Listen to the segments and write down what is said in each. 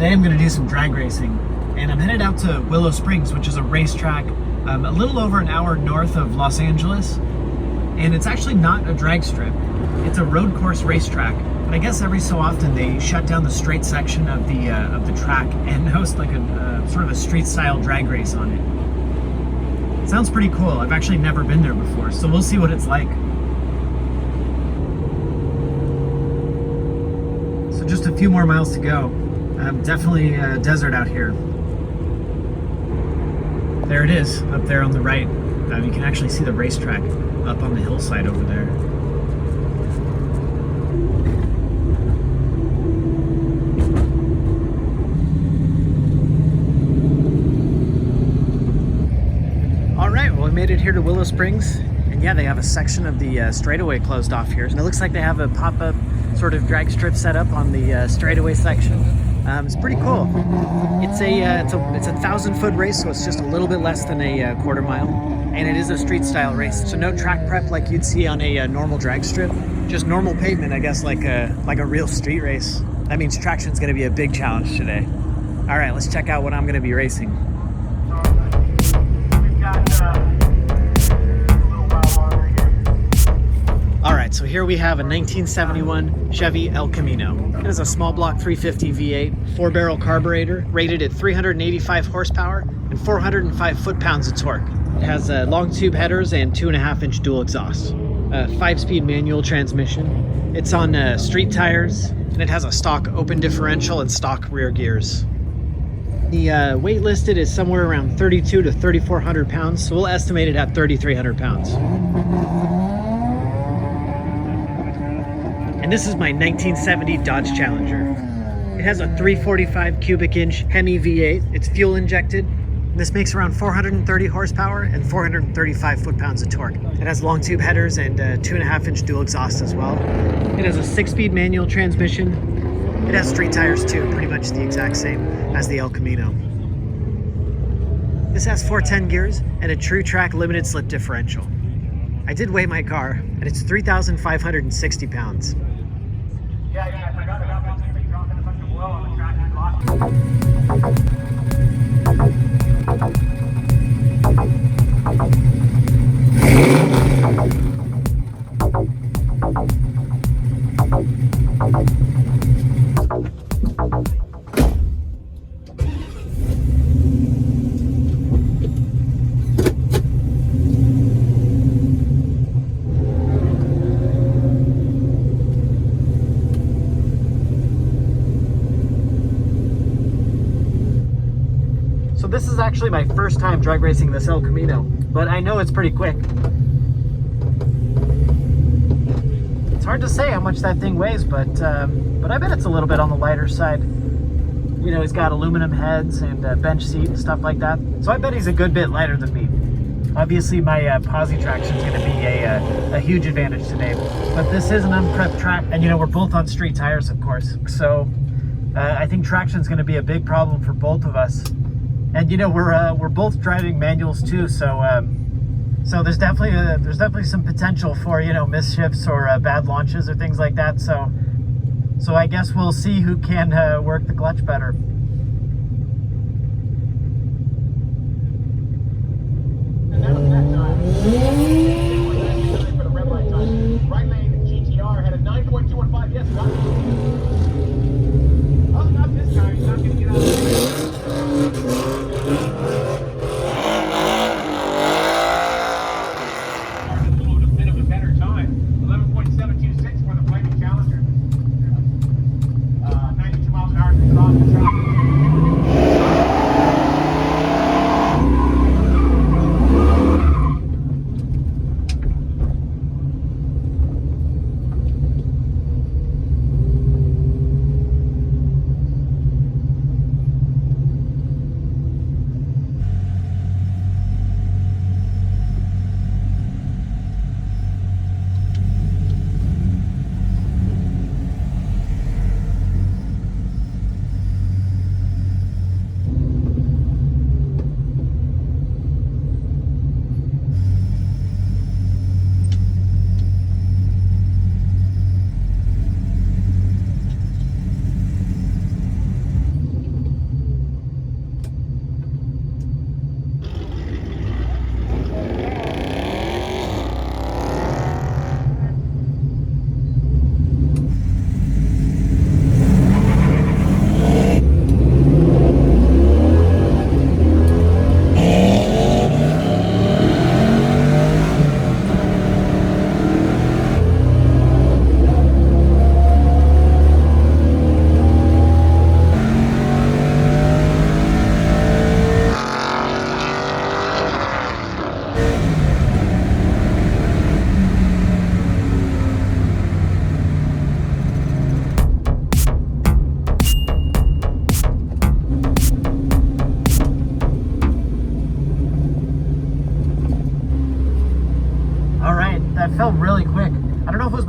today I'm going to do some drag racing, and I'm headed out to Willow Springs, which is a racetrack a little over an hour north of Los Angeles, and it's actually not a drag strip. It's a road course racetrack, but I guess every so often they shut down the straight section of the track and host like a sort of a street style drag race on it. It sounds pretty cool. I've actually never been there before, so we'll see what it's like. So just a few more miles to go. Definitely desert out here. There it is, up there on the right. You can actually see the racetrack up on the hillside over there. All right, well, we made it here to Willow Springs. And yeah, they have a section of the straightaway closed off here. And it looks like they have a pop-up sort of drag strip set up on the straightaway section. It's pretty cool. It's a 1,000-foot race, so it's just a little bit less than a quarter mile, and it is a street style race. So no track prep like you'd see on a normal drag strip, just normal pavement, I guess, like a real street race. That means traction's going to be a big challenge today. All right, let's check out what I'm going to be racing. We've got all right, so here we have a 1971 Chevy El Camino. It is a small block 350 V8, 4-barrel carburetor, rated at 385 horsepower and 405 foot-pounds of torque. It has long tube headers and 2.5-inch dual exhaust. 5-speed manual transmission. It's on street tires, and it has a stock open differential and stock rear gears. The weight listed is somewhere around 3,200 to 3,400 pounds, so we'll estimate it at 3,300 pounds. And this is my 1970 Dodge Challenger. It has a 345 cubic inch Hemi V8. It's fuel injected. This makes around 430 horsepower and 435 foot-pounds of torque. It has long tube headers and 2.5-inch dual exhaust as well. It has a 6-speed manual transmission. It has street tires too, pretty much the exact same as the El Camino. This has 410 gears and a true track limited slip differential. I did weigh my car, and it's 3,560 pounds. Yeah, I forgot about that. Dropping a bunch of oil on the track and this is actually my first time drag racing this El Camino, but I know it's pretty quick. It's hard to say how much that thing weighs, but I bet it's a little bit on the lighter side. You know, he's got aluminum heads and a bench seat and stuff like that, so I bet he's a good bit lighter than me. Obviously, my posi traction is going to be a huge advantage today, but this is an unprepped track, and you know, we're both on street tires, of course, so I think traction is going to be a big problem for both of us. And you know, we're both driving manuals too, so there's definitely some potential for, you know, mischiefs or bad launches or things like that. So I guess we'll see who can work the clutch better. And that was that time. For the red light time. Right lane GTR had a 9.215. Yes, got it. Oh, not this time. He's not going to get out of the Challenger. 92 miles an hour to cross the track.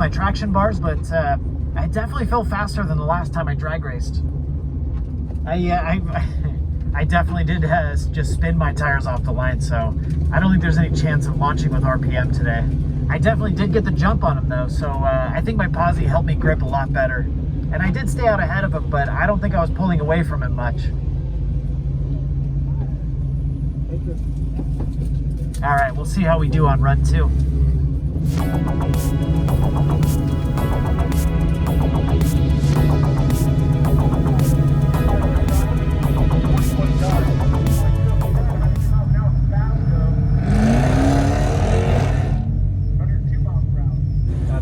my traction bars, but I definitely feel faster than the last time I drag raced. I definitely did just spin my tires off the line, so I don't think there's any chance of launching with RPM today. I definitely did get the jump on him though, so I think my posi helped me grip a lot better. And I did stay out ahead of him, but I don't think I was pulling away from him much. All right, we'll see how we do on run 2.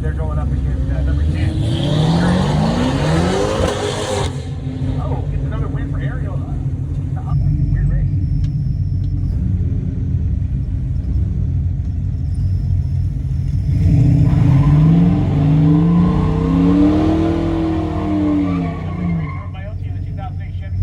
They're going up against number 10. Oh, it's another win for Ariel. Weird race. My OT in the 2008 Chevy.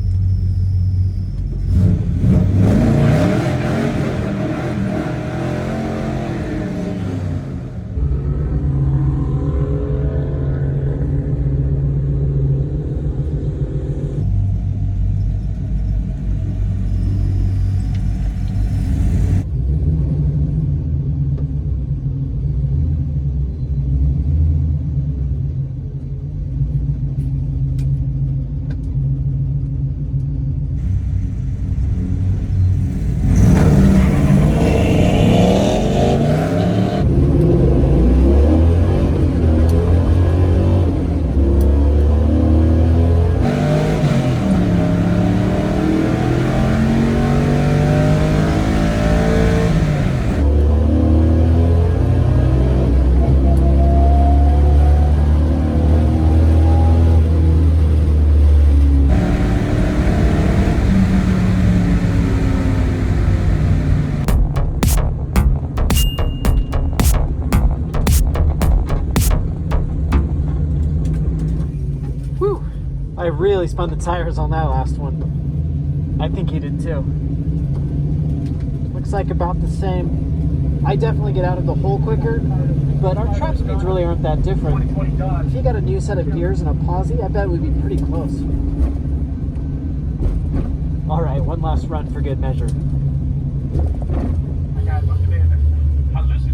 I really spun the tires on that last one. I think he did too. Looks like about the same. I definitely get out of the hole quicker, but our trap speeds really aren't that different. If you got a new set of gears and a posi, I bet we'd be pretty close. All right, one last run for good measure. I got looked at it. How's this?